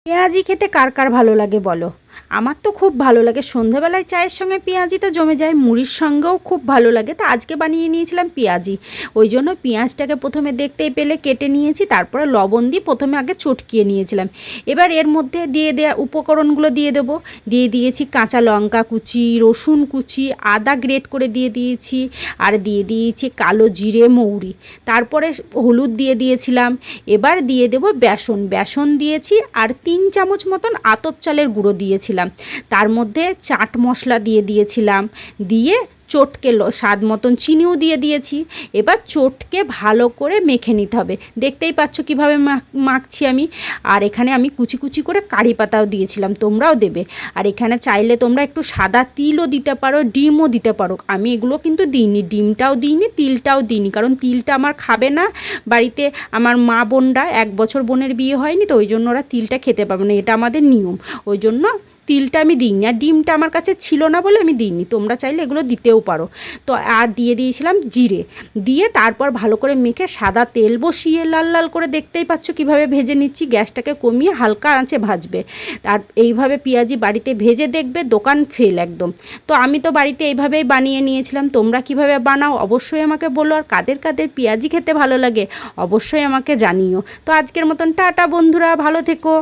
পেঁয়াজি খেতে কার কার ভালো লাগে বলো? আমার তো খুব ভালো লাগে। সন্ধ্যাবেলায় চায়ের সঙ্গে পেঁয়াজি তো জমে যায়, মুড়ির সঙ্গেও খুব ভালো লাগে। তো আজকে বানিয়ে নিয়েছিলাম পেঁয়াজি। ওই জন্য পেঁয়াজটাকে প্রথমে দেখতেই পেলে কেটে নিয়েছি, তারপরে লবণ দিয়ে প্রথমে আগে চটকিয়ে নিয়েছিলাম। এবার এর মধ্যে দিয়ে দেওয়া উপকরণগুলো দিয়ে দেবো। দিয়ে দিয়েছি কাঁচা লঙ্কা কুচি, রসুন কুচি, আদা গ্রেট করে দিয়ে দিয়েছি, আর দিয়ে দিয়েছি কালো জিরে মৌরি, তারপরে হলুদ দিয়ে দিয়েছিলাম। এবার দিয়ে দেবো বেসন, বেসন দিয়েছি, আর 3 চামচ মতন আতপ চালের গুঁড়ো দিয়েছিলাম। তার মধ্যে চাট মশলা দিয়ে দিয়েছিলাম, দিয়ে চটকে স্বাদ মতন চিনিও দিয়ে দিয়েছি। এবার চটকে ভালো করে মেখে নিতে হবে। দেখতেই পাচ্ছ কীভাবে মাখছি আমি। আর এখানে আমি কুচি কুচি করে কারি পাতাও দিয়েছিলাম, তোমরাও দেবে। আর এখানে চাইলে তোমরা একটু সাদা তিলও দিতে পারো, ডিমও দিতে পারো। আমি এগুলো কিন্তু দিইনি, ডিমটাও দিইনি, তিলটাও দিইনি, কারণ তিলটা আমার খাবে না বাড়িতে। আমার মা বোনরা, 1 বছর বোনের বিয়ে হয়নি তো, ওই জন্য ওরা তিলটা খেতে পারবে না, এটা আমাদের নিয়ম। ওই জন্য তিলটা আমি দিইনি, আর ডিমটা আমার কাছে ছিল না বলে আমি দিইনি। তোমরা চাইলে এগুলো দিতেও পারো। তো আর দিয়ে দিয়েছিলাম জিরে, দিয়ে তারপর ভালো করে মেখে সাদা তেল বসিয়ে লাল লাল করে, দেখতেই পাচ্ছ কীভাবে ভেজে নিচ্ছি। গ্যাসটাকে কমিয়ে হালকা আঁচে ভাজবে। আর এইভাবে পেঁয়াজি বাড়িতে ভেজে দেখবে, দোকান ফেল একদম। তো আমি তো বাড়িতে এইভাবেই বানিয়ে নিয়েছিলাম। তোমরা কিভাবে বানাও অবশ্যই আমাকে বলো, আর কাদের কাদের পেঁয়াজি খেতে ভালো লাগে অবশ্যই আমাকে জানিও। তো আজকের মতন টাটা বন্ধুরা, ভালো থেকো।